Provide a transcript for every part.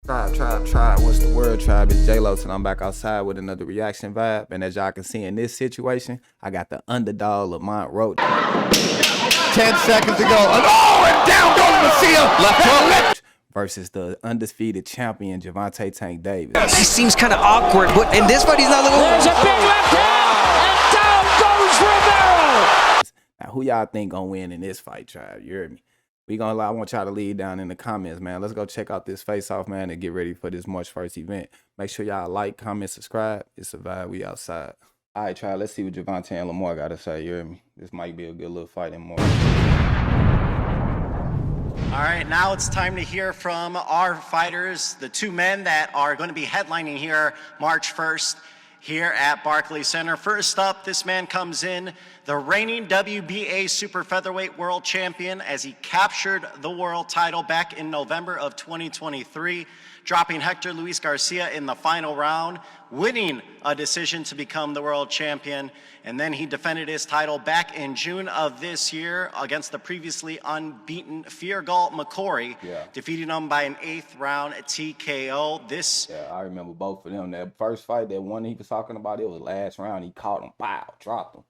Tribe. What's the word, tribe? It's JayLocZ, and I'm back outside with another reaction vibe. And as y'all can see in this situation, I got the underdog Lamont Roach. 10 seconds to go. Oh, and down goes Faceoff. Left hook. Versus the undefeated champion, Gervonta Davis. He seems kind of awkward, but in this fight, he's not looking. There's a big left hand, and down goes Romero. Now, who y'all think gonna win in this fight, tribe? You heard me. I want y'all to leave down in the comments, man. Let's go check out this face-off, man, and get ready for this March 1st event. Make sure y'all like, comment, subscribe. It's a vibe. We outside. All right, tribe. Let's see what Gervonta and Lamar got to say. You heard me. This might be a good little fight in March. All right, now it's time to hear from our fighters, the two men that are going to be headlining here March 1st here at Barclays Center. First up, this man comes in, the reigning WBA super featherweight world champion, as he captured the world title back in November of 2023, dropping Hector Luis Garcia in the final round, winning a decision to become the world champion. And then he defended his title back in June of this year against the previously unbeaten Feargal McCory, defeating him by an 8th round TKO. Yeah, I remember both of them. That first fight, that one he was talking about, it was last round. He caught him, pow, dropped him.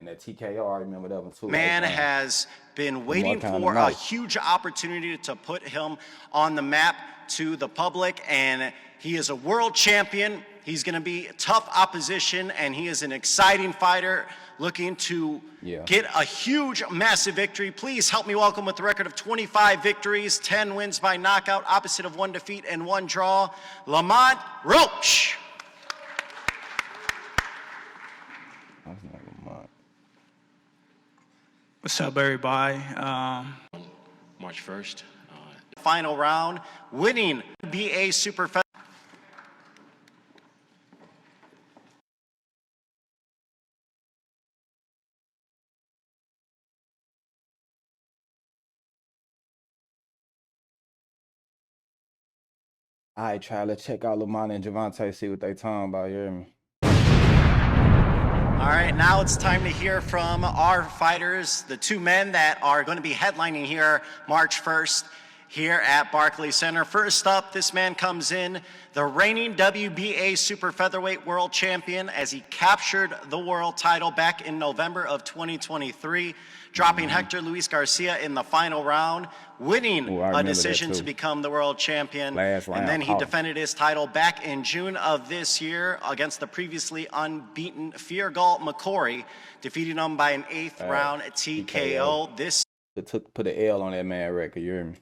And that TKO, I remember that one too. Man has been waiting for a huge opportunity to put him on the map to the public, and he is a world champion. He's going to be tough opposition, and he is an exciting fighter looking to get a huge, massive victory. Please help me welcome, with a record of 25 victories, 10 wins by knockout, opposite of 1 defeat and 1 draw, Lamont Roach. What's up, everybody? March 1st. Final round, winning BA Super Fed. All right, try. Let's check out Lamont and Gervonta, see what they talking about. You hear me? All right, now it's time to hear from our fighters, the two men that are going to be headlining here March 1st here at Barclays Center. First up, this man comes in, the reigning WBA super featherweight world champion, as he captured the world title back in November of 2023, dropping Hector Luis Garcia in the final round, winning a decision to become the world champion. And then he defended his title back in June of this year against the previously unbeaten Feargal McCory, defeating him by an 8th round TKO. This put an L on that man record. You hear me?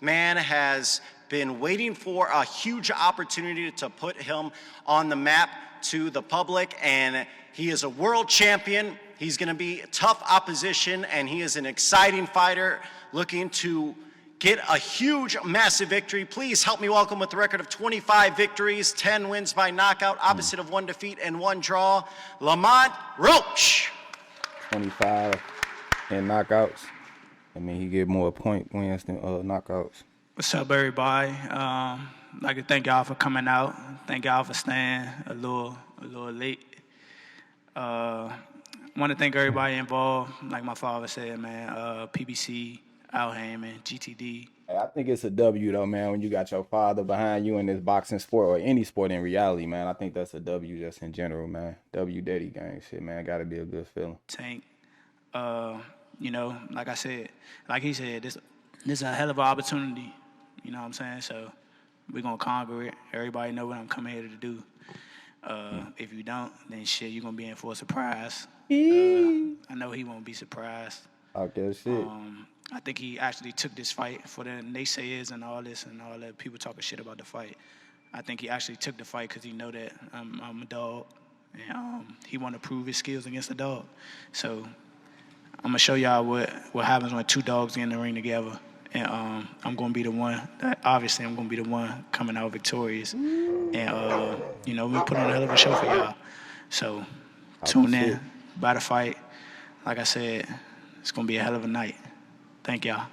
Man has been waiting for a huge opportunity to put him on the map to the public, and he is a world champion. He's going to be tough opposition, and he is an exciting fighter looking to get a huge, massive victory. Please help me welcome, with a record of 25 victories, 10 wins by knockout, opposite of 1 defeat and 1 draw, Lamont Roach. 25 and knockouts. I mean, he get more point wins than knockouts. What's up, everybody? I'd like to thank y'all for coming out. Thank y'all for staying a little late. Want to thank everybody involved. Like my father said, man, PBC, Al Heyman, GTD. Hey, I think it's a W, though, man, when you got your father behind you in this boxing sport or any sport in reality, man. I think that's a W just in general, man. W Daddy gang shit, man. Got to be a good feeling. Tank. You know, like I said, like he said, this is a hell of an opportunity. You know what I'm saying? So we're going to conquer it. Everybody know what I'm coming here to do. If you don't, then shit, you're going to be in for a surprise. I know he won't be surprised. Okay, shit. I think he actually took this fight for the naysayers and all this and all that people talking shit about the fight. I think he actually took the fight because he know that I'm a dog. And he want to prove his skills against the dog. So I'm going to show y'all what happens when 2 dogs get in the ring together. And I'm going to be the one, obviously I'm going to be the one coming out victorious. And, you know, we put on a hell of a show for y'all. So tune in, by the fight. Like I said, it's going to be a hell of a night. Thank y'all.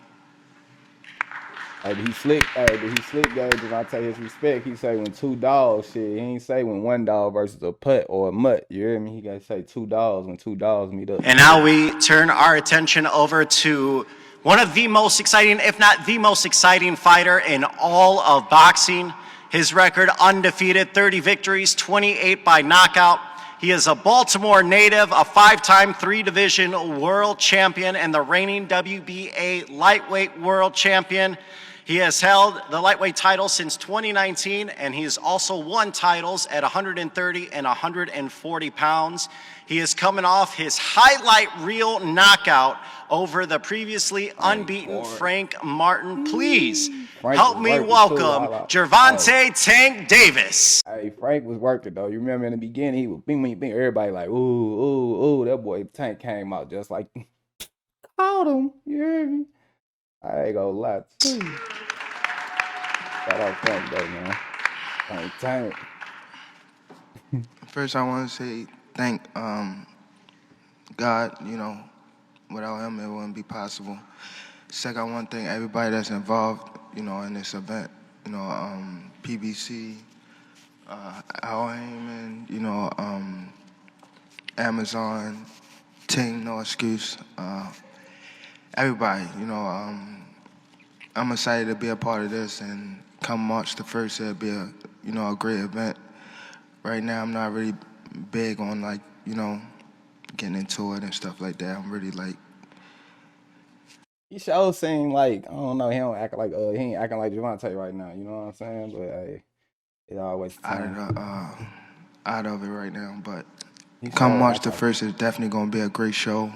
Hey, but he slick, guys. If I take his respect, he say when 2 dogs, shit. He ain't say when 1 dog versus a putt or a mutt. You hear me? He gotta say 2 dogs when 2 dogs meet up. And now we turn our attention over to One of the most exciting, if not the most exciting fighter in all of boxing. His record undefeated, 30 victories, 28 by knockout. He is a Baltimore native, a 5-time 3-division world champion, and the reigning WBA lightweight world champion. He has held the lightweight title since 2019, and he has also won titles at 130 and 140 pounds. He is coming off his highlight reel knockout over the previously unbeaten Frank Martin. Please help me welcome Gervonta "Tank" Davis. Hey, Frank was working though. You remember in the beginning, he was bing, bing, bing. Everybody like, ooh, ooh, ooh. That boy Tank came out just like, caught him. You hear me? I ain't gonna lie to you. Shout out Frank though, man. Tank. First, I want to say thank God. You know, without him, it wouldn't be possible. Second, I want to thank everybody that's involved, you know, in this event. You know, PBC, Al Heyman, you know, Amazon, Ting, No Excuse, everybody. You know, I'm excited to be a part of this, and come March the 1st, it'll be a great event. Right now, I'm not really big on like, you know, getting into it and stuff like that. I'm really like. He sure seem like, I don't know, he don't act like he ain't acting like Gervonta right now. You know what I'm saying? But hey, it always out of it right now. But come March the 1st, it's definitely gonna be a great show.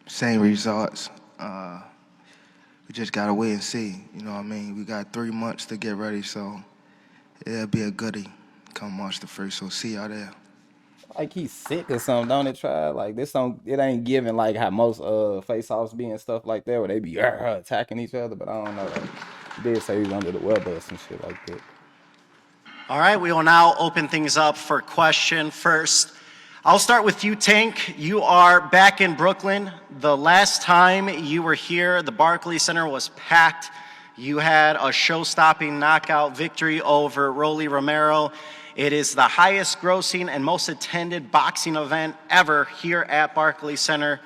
Same results. We just gotta wait and see. You know what I mean? We got 3 months to get ready, so it'll be a goodie come March the 1st. So see y'all there. Like he's sick or something, don't it? Try like this don't, it ain't giving like how most face-offs be and stuff like that, where they be attacking each other. But I don't know. Like, he did say he's under the weather or some shit like that. All right, we will now open things up for question first. I'll start with you, Tank. You are back in Brooklyn. The last time you were here, the Barclays Center was packed. You had a show-stopping knockout victory over Rolly Romero. It is the highest grossing and most attended boxing event ever here at Barclays Center.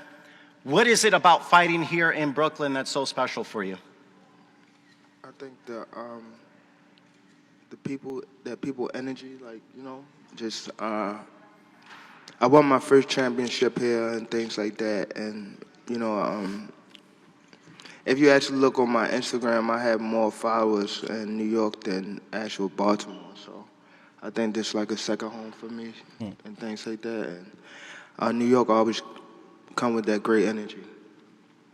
What is it about fighting here in Brooklyn that's so special for you? I think the people energy, like, you know, just I won my first championship here and things like that, and you know, if you actually look on my Instagram, I have more followers in New York than actual Baltimore. So I think this is like a second home for me and things like that. And New York always come with that great energy.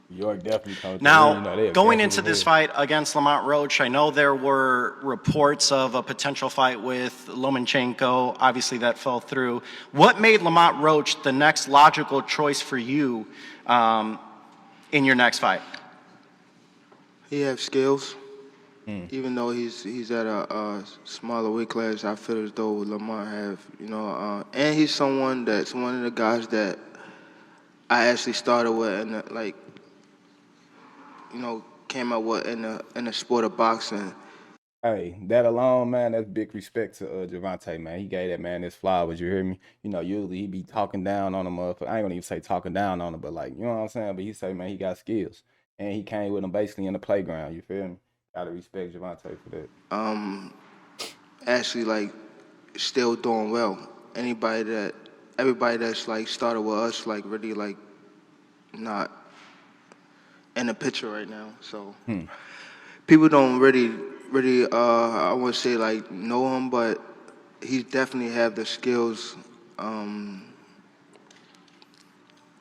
New York definitely comes. Now, going into this fight against Lamont Roach, I know there were reports of a potential fight with Lomachenko. Obviously, that fell through. What made Lamont Roach the next logical choice for you in your next fight? He has skills. Even though he's at a smaller weight class, I feel as though Lamont have, you know, and he's someone that's one of the guys that I actually started with and like, you know, came out with in the sport of boxing. Hey, that alone, man, that's big respect to Gervonta, man. He gave that man his flowers, you hear me? You know, usually he be talking down on him, motherfucker. I ain't gonna even say talking down on him, but like, you know what I'm saying? But he say, man, he got skills. And he came with him basically in the playground, you feel me? Gotta respect Gervonta for that. Actually, like, still doing well. Everybody that's like started with us, like really like not in the picture right now. So people don't really, I wouldn't say like know him, but he definitely have the skills.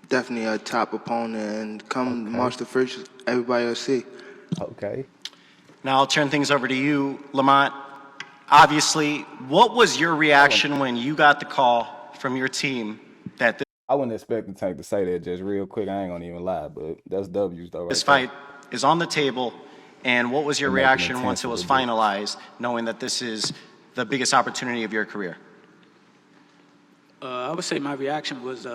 Definitely a top opponent, and come March the 1st, everybody will see. Okay. Now I'll turn things over to you, Lamont. Obviously, what was your reaction when you got the call from your team that I wouldn't expect the Tank to say that just real quick. I ain't gonna even lie, but that's W's though. this fight is on the table, and what was your reaction once it was finalized, knowing that this is the biggest opportunity of your career? I would say my reaction was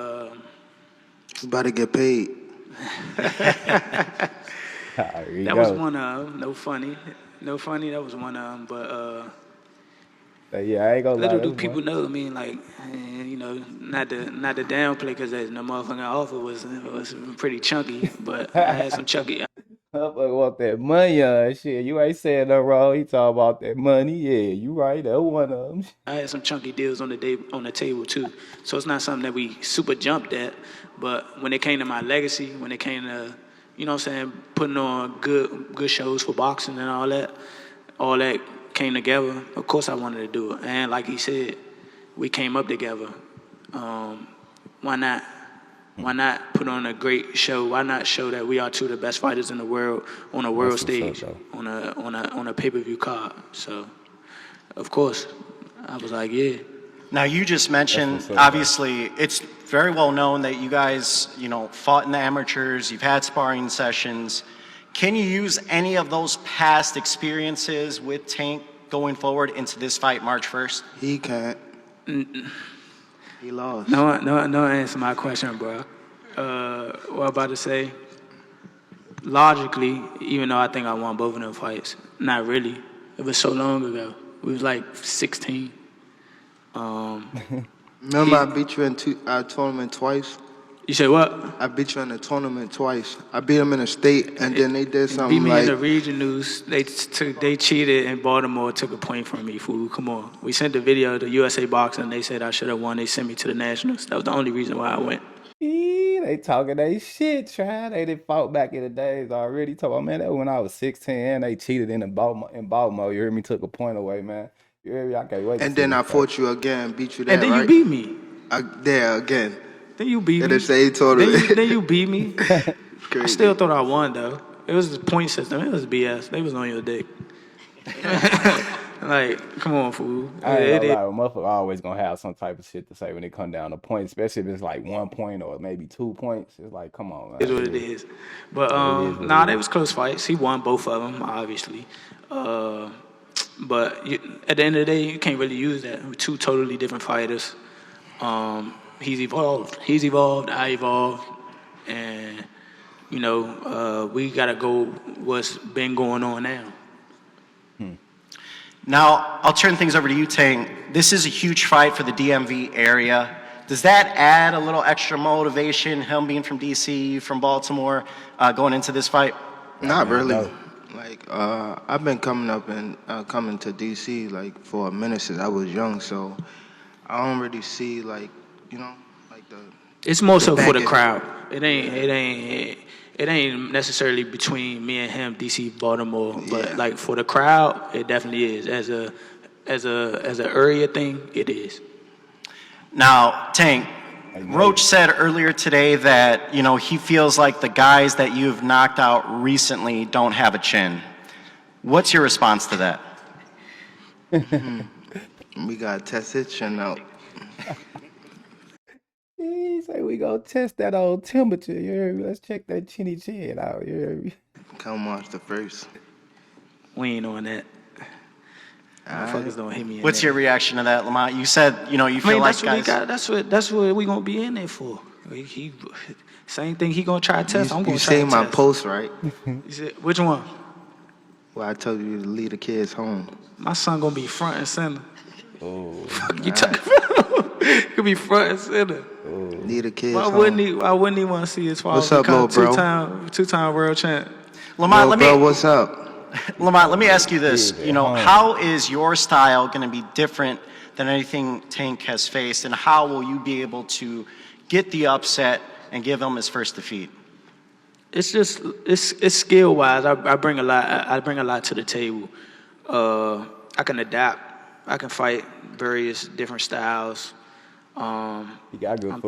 About to get paid. that was one of them. No funny. That was one of them. But Yeah, I ain't gonna lie. Little do people know. I mean, like, you know, not to downplay because the motherfucking offer was pretty chunky, but I had some chunky. Motherfucker want that money shit. You ain't saying no wrong. He talking about that money. Yeah, you right. That one of them. I had some chunky deals on the table too. So it's not something that we super jumped at. But when it came to my legacy, when it came to, you know what I'm saying, putting on good shows for boxing and all that came together. Of course I wanted to do it. And like he said, we came up together. Why not? Why not put on a great show? Why not show that we are two of the best fighters in the world on a world stage, on a pay-per-view card? So, of course, I was like, yeah. Now, you just mentioned, obviously, it's very well known that you guys, you know, fought in the amateurs, you've had sparring sessions. Can you use any of those past experiences with Tank going forward into this fight March 1st? He can't. He lost. No answer my question, bro. What I'm about to say, logically, even though I think I won both of them fights, not really. It was so long ago. We was like 16. Remember I beat you in our tournament twice? You say what? I beat you in the tournament twice. I beat him in the state, and then they did something beat me like... in the regionals. They cheated in Baltimore, took a point from me, fool. Come on. We sent the video to USA Boxing. They said I should have won. They sent me to the Nationals. That was the only reason why I went. They talking they shit, trying. They done fought back in the days already. Talking about, man, that when I was 16, they cheated in Baltimore. You heard me, took a point away, man. You heard me? I can't wait. And then I fought you again, beat you there, and then right? you beat me. There again. Then you beat me. In the same tournament. Then you beat me. I still thought I won, though. It was the point system. It was BS. They was on your dick. Like, come on, fool. I ain't gonna lie, motherfucker always gonna have some type of shit to say when it come down to points, especially if it's like 1 point or maybe 2 points. It's like, come on, man. It's what it is. But, they was close fights. He won both of them, obviously. But at the end of the day, you can't really use that. We're two totally different fighters. He's evolved. I evolved. And, you know, we got to go what's been going on now. Now, I'll turn things over to you, Tank. This is a huge fight for the DMV area. Does that add a little extra motivation, him being from D.C., from Baltimore, going into this fight? Not really. No. Like, I've been coming up and coming to D.C. like for a minute since I was young, so I don't really see like, you know, like the. It's more so for the crowd. It ain't necessarily between me and him, DC, Baltimore, but like for the crowd, it definitely is. As a area thing, it is. Now, Tank, Roach said earlier today that, you know, he feels like the guys that you've knocked out recently don't have a chin. What's your response to that? We gotta test his chin out. He say we gonna test that old temperature. You heard me? Let's check that chinny chin out. You heard me? Come March the 1st. We ain't on that. Motherfuckers don't hit me. What's your reaction to that, Lamont? You said, you know, you feel like guys. That's what we gonna be in there for. He same thing. He gonna try to test. I'm gonna try to test. You seen my post, right? You said which one? Well, I told you to leave the kids home. My son gonna be front and center. Oh, you talking about? He could be front and center. Leave the kids home. Why wouldn't he want to see his father what's up, become bro? two-time world champ? Lamont, bro, what's up? Lamont, let me ask you this. You know, how is your style going to be different than anything Tank has faced, and how will you be able to get the upset and give him his first defeat? It's just it's skill wise. I bring a lot to the table. I can adapt. I can fight various different styles. I'm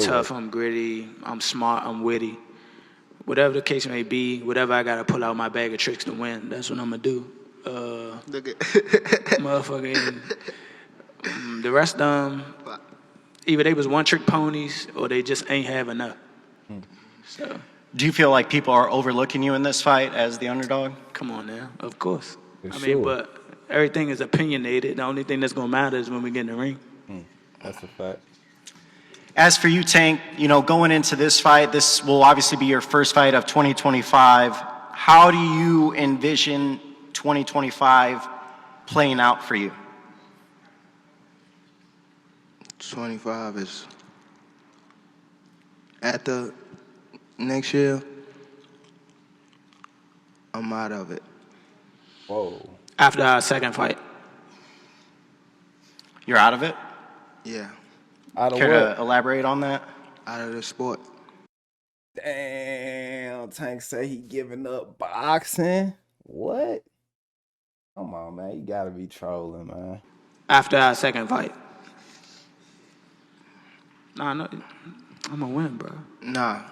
tough. I'm gritty. I'm smart. I'm witty. Whatever the case may be, whatever I gotta pull out my bag of tricks to win, that's what I'm gonna do. Motherfucking the rest of them, either they was one-trick ponies or they just ain't have enough. So, do you feel like people are overlooking you in this fight as the underdog? Come on now, of course. Mean, but everything is opinionated. The only thing that's gonna matter is when we get in the ring. That's a fact. As for you, Tank, you know, going into this fight, this will obviously be your first fight of 2025. How do you envision 2025 playing out for you? 25 is after next year, I'm out of it. Whoa. After our second fight. You're out of it? Yeah, Out of Care what? to elaborate on that? out of the sport. Damn, Tank say he giving up boxing. What? Come on, man. You gotta be trolling, man. After our second fight. Nah, no, I'm gonna win, bro. Nah,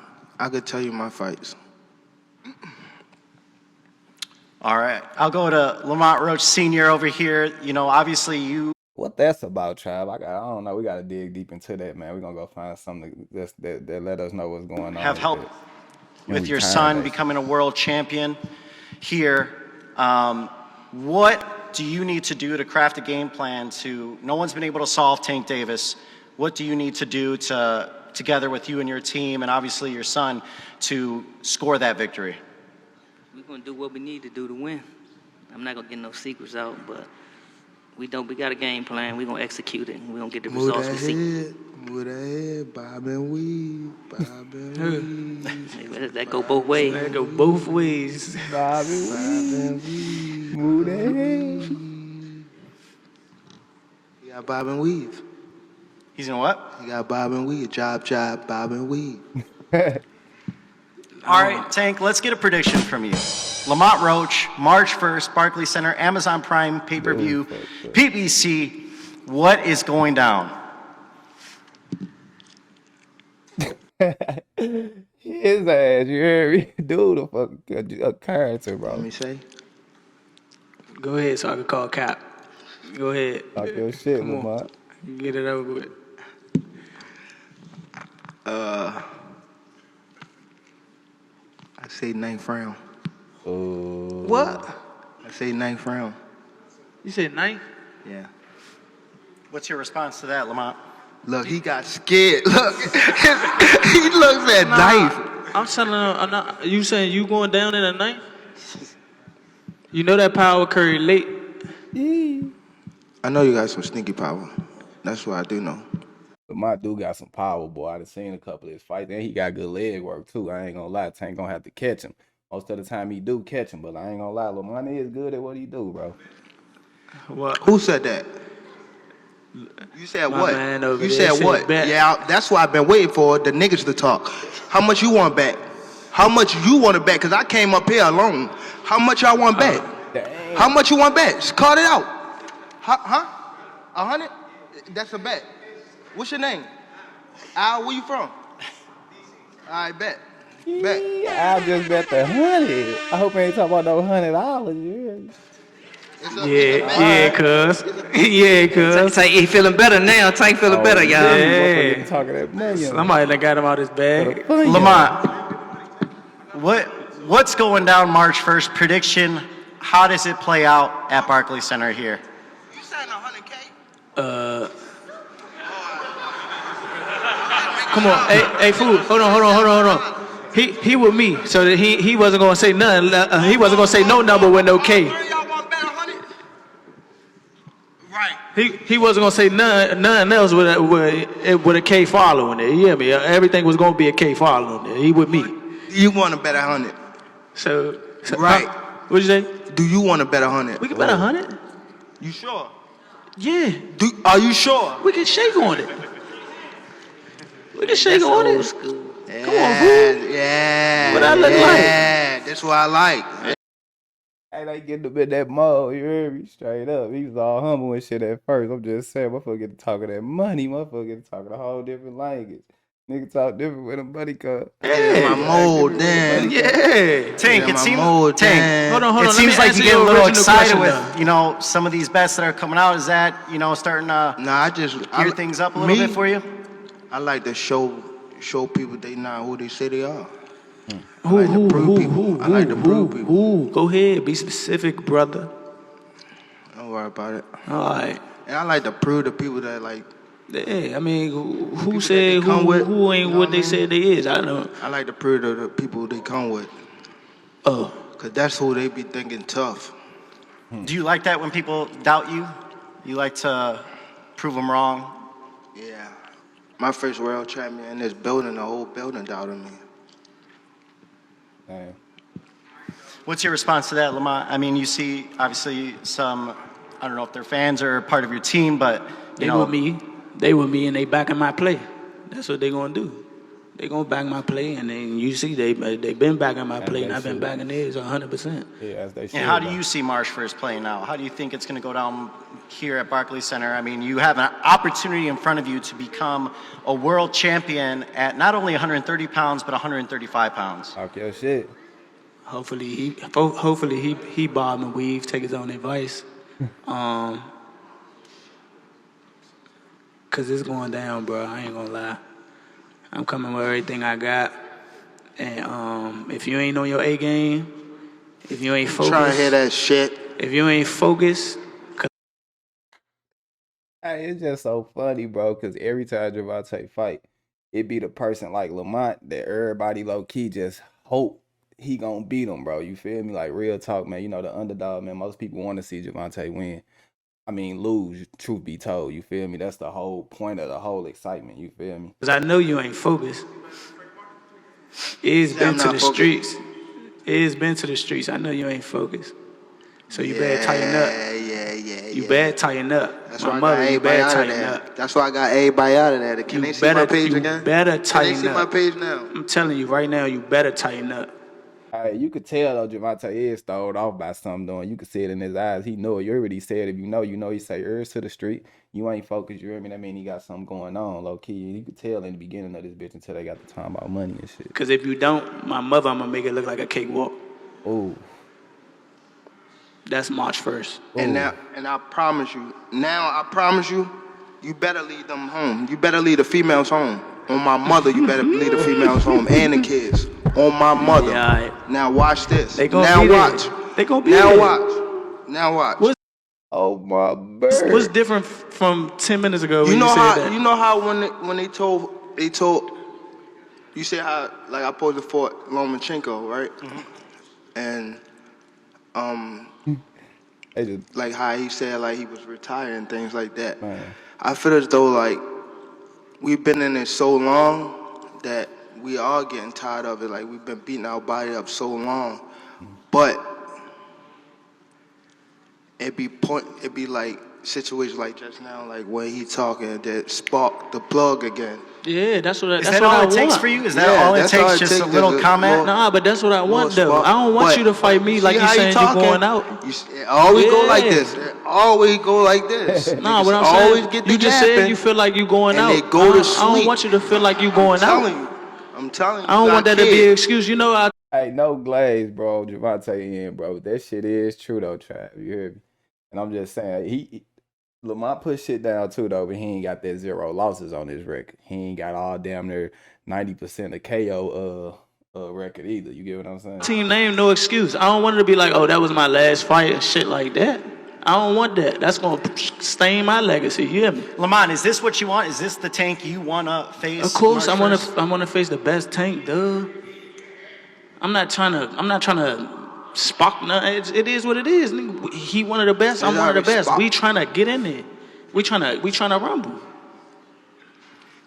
I could tell you my fights. All right. I'll go to Lamont Roach Sr. over here. You know, obviously you What that's about, Trav? I don't know. We gotta dig deep into that, man. We're gonna go find something that let us know what's going on. have helped it. with In your return, son basically. becoming a world champion here. What do you need to do to craft a game plan to, no one's been able to solve Tank Davis. What do you need to do to, together with you and your team and obviously your son, to score that victory? We're going to do what we need to do to win. I'm not going to get no secrets out, but we got a game plan. We're going to execute it, and we're going to get the Move results we that seek. head, move that head, bob and weave, bob and weave. That go both ways. That go both ways. Bob and weave. Move that head. You got bob and weave. He's in what? You got bob and weave. Job, bob and weave. All right, Tank, let's get a prediction from you. Lamont Roach, March 1st, Barclays Center, Amazon Prime, pay-per-view, PBC. What is going down? His ass, you heard me? Dude, a character, bro. Let me say. Go ahead so I can call Cap. Go ahead. Talk your shit, Come on. Lamont. Get it over with. I say 9th round. What? I say 9th round. You said 9th? Yeah. What's your response to that, Lamont? Look, he got scared. Look, he looks at knife. I'm telling him, I'm not, you saying you going down in a 9th? You know that power curry late. I know you got some sneaky power. That's what I do know. Lamont do got some power, boy. I done seen a couple of his fights, and he got good leg work, too. I ain't gonna lie. Tank gonna have to catch him. Most of the time he do catch him, but I ain't gonna lie. Lamont is good at what he do, bro. What? Who said that? You said My what? man over You there said said what? bet. Yeah, that's why I've been waiting for the niggas to talk. How much you want back? How much you want to bet? Because I came up here alone. How much y'all want back? Damn. How much you want back? Just call it out. Huh? 100? That's a bet. What's your name? Al, where you from? I bet. Bet. I just bet the 100. I hope I ain't talking about no $100. You hear me? Yeah, cuz. Yeah, cuz. Tank, he feeling better now. Tank feeling better, y'all. Yeah. Motherfucker talking that million. Somebody done got him out his bag. Lamont, what's going down March 1st? Prediction, how does it play out at Barclays Center here? You saying 100K? Come on, hey, fool. Hold on. He with me, so that he wasn't gonna say nothing. He wasn't gonna say no number with no K. Y'all want bet 100? Right. He wasn't gonna say nothing else with a K following it. You hear me? Everything was gonna be a K following it. He with me. You want to bet 100? So Right. What'd you say? Do you want to bet 100? We can bet 100. You sure? Yeah, Are you sure? we can shake on it. We can shake on Old it. school. Yeah, Come on, fool. yeah. What I look like? Yeah, that's what I like. Hey, they getting a bit that mode, you heard me? Straight up. He was all humble and shit at first. I'm just saying, motherfucker get to talking that money. Motherfucker get to talking a whole different language. Nigga talk different with him, buddy, cuz. Yeah, my mold, then. Yeah. Tank, Yeah, it my seems mold, Tank. then. Hold on. It Let seems me like answer you get a your little original excited question, with, though. some of these bets that are coming out. Is that, starting to Nah, I just gear things up a little bit for you? I like to show people they not who they say they are. Who? I like to prove people. Go ahead, be specific, brother. Don't worry about it. All right. And I like to prove the people that like. Yeah, I mean, who People said that they come with, who ain't you know what what I they mean? said they is? I don't know. I like to prove to the people they come with, Oh, cause that's who they be thinking tough. Do you like that when people doubt you? You like to prove them wrong? Yeah. My first world champion in this building, the whole building doubted me. Man. What's your response to that, Lamont? I mean, you see, obviously, some, I don't know if they're fans or part of your team, but, They with me. They with me, and they backing my play. That's what they gonna do. They gonna back my play, and then you see they been backing my play, and I've been backing theirs 100%. Yeah, as they should. And how do you see March 1st playing out? How do you think it's going to go down here at Barclays Center? I mean, you have an opportunity in front of you to become a world champion at not only 130 pounds, but 135 pounds. Talk your shit. Hopefully he bob and weave, take his own advice. Cause it's going down, bro. I ain't gonna lie. I'm coming with everything I got. And if you ain't on your A game, if you ain't focused, Trying to hear that shit. If you ain't focused, Hey, it's just so funny, bro, because every time Gervonta fight, it be the person like Lamont that everybody low-key just hope he gonna beat him, bro. You feel me? Like, real talk, man. You know, the underdog, man. Most people want to see Gervonta win. I mean, lose, truth be told. You feel me? That's the whole point of the whole excitement. You feel me? because I know you ain't focused. It's been to the streets. It's been to the streets. I know you ain't focused. So you better tighten up. You better tighten up. That's My why mother, I got you everybody better out of tighten there. up. That's why I got everybody out of there. Can they see my page again? You better tighten Can they see up. my page now? I'm telling you right now, you better tighten up. Hey, you could tell though Gervonta is thrown off by something doing. You could see it in his eyes. He know it. You already said if you know, you know. He say ears to the street. You ain't focused. You hear me? That mean he got something going on, low key. You could tell in the beginning of this bitch until they got the time about money and shit. Because if you don't, my mother, I'm gonna make it look like a cakewalk. Ooh. That's March 1st. And I promise you, you better lead them home. You better lead the females home. On my mother, you better lead the females home and the kids. On my mother. Yeah, all right. Now watch this. They gonna now be watch. there. They gonna be now there. watch. Now watch. Oh my bird. What's different from 10 minutes ago when You know you said how that? you know how when they told you said how like I posed for Lomachenko, right? Mm-hmm. And like how he said like he was retired and things like that. Man. I feel as though like we've been in it so long that we are getting tired of it. Like we've been beating our body up so long, but it be like situations like just now, like when he talking that spark the plug again. Yeah, that's what I want. Is that all it takes for you? Is that all it takes? Just a little comment? Nah, but that's what I want, though. Spark. I don't want you to fight me like you saying you're going out. It always go like this. It always go like this. Nah, Niggas what I'm always saying, get you just yapping, said you feel like you going and out. they go to I don't sleep. want you to feel like you going out. I'm telling you. I don't want that to be an excuse. You know, Hey, no glaze, bro. Gervonta in, bro. That shit is true though, Trav. You hear me? And I'm just saying, Lamont put shit down too though, but he ain't got that 0 losses on his record. He ain't got all damn near 90% of KO record either. You get what I'm saying? team name, no excuse. I don't want it to be like, oh, that was my last fight and shit like that. I don't want that. That's going to stain my legacy. You hear me? Lamont, is this what you want? Is this the Tank you want to face? Of course, I March 1st? want to face the best Tank, dude. I'm not trying to spark nothing. It is what it is. Nigga. He one of the best. I'm one of the best. We trying to get in there. We trying to rumble.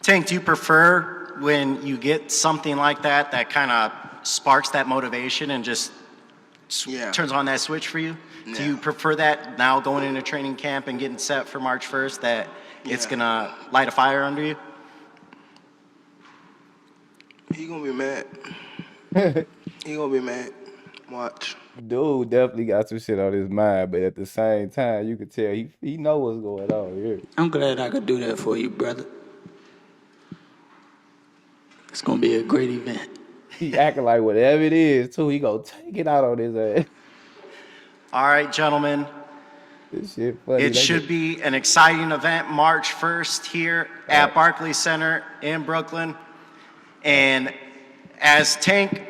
Tank, do you prefer when you get something like that kind of sparks that motivation and just turns on that switch for you? Yeah. Do you prefer that now going into training camp and getting set for March 1st that it's going to light a fire under you? He going to be mad. He going to be mad. Watch. Dude definitely got some shit on his mind, but at the same time, you could tell he know what's going on here. I'm glad I could do that for you, brother. It's going to be a great event. He acting like whatever it is, too, he gonna take it out on his ass. All right, gentlemen. This shit funny. It should be an exciting event March 1st here at Barclays Center in Brooklyn. And as Tank,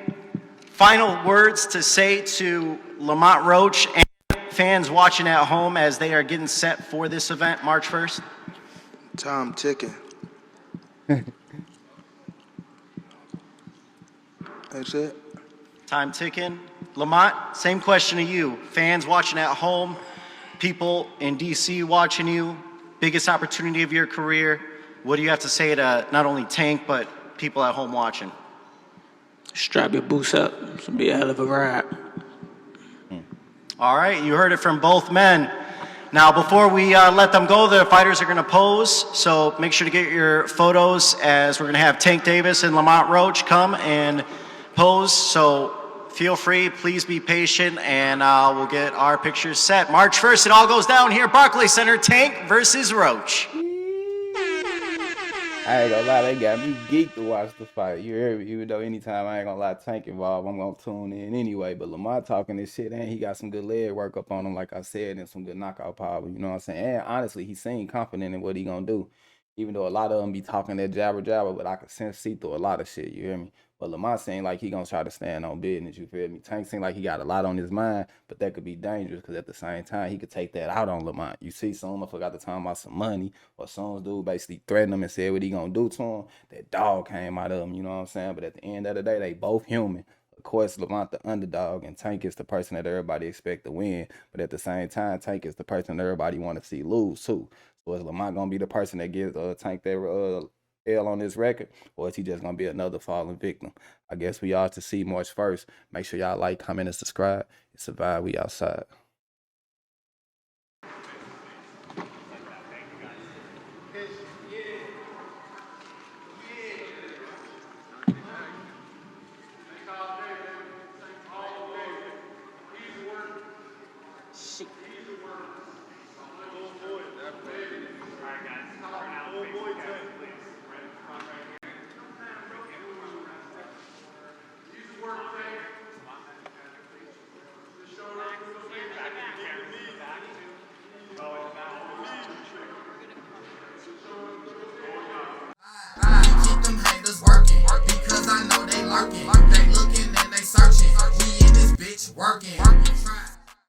final words to say to Lamont Roach and fans watching at home as they are getting set for this event March 1st? Time ticking. That's it. Time ticking. Lamont, same question to you. Fans watching at home, people in DC watching you, biggest opportunity of your career. what do you have to say to not only Tank, but people at home watching? Strap your boots up. It's gonna be a hell of a ride. All right, you heard it from both men. Now, before we let them go, the fighters are going to pose, so make sure to get your photos as we're going to have Tank Davis and Lamont Roach come and pose. So feel free, please be patient, and we'll get our pictures set. March 1st, it all goes down here, Barclays Center, Tank versus Roach. I ain't gonna lie, they got me geeked to watch the fight. You hear me? Even though anytime I ain't gonna lie, Tank involved, I'm gonna tune in anyway. But Lamont talking this shit, and he got some good leg work up on him, like I said, and some good knockout power. You know what I'm saying? And honestly, he seemed confident in what he gonna do. Even though a lot of them be talking that jabber, but I can see through a lot of shit. You hear me? But Lamont seemed like he gonna try to stand on business. You feel me? Tank seemed like he got a lot on his mind, but that could be dangerous because at the same time he could take that out on Lamont. You see, some motherfucker got to talk about some money, or some dude basically threatened him and said what he gonna do to him. That dog came out of him. You know what I'm saying? But at the end of the day, they both human. Of course, Lamont the underdog, and Tank is the person that everybody expect to win. But at the same time, Tank is the person that everybody want to see lose too. So is Lamont gonna be the person that gives Tank their L on his record, or is he just gonna be another fallen victim? I guess we all to see March 1st. Make sure y'all like, comment, and subscribe. It's a vibe. We outside. Keep them haters working, because I know they lurking. They looking and they searching. We in this bitch working.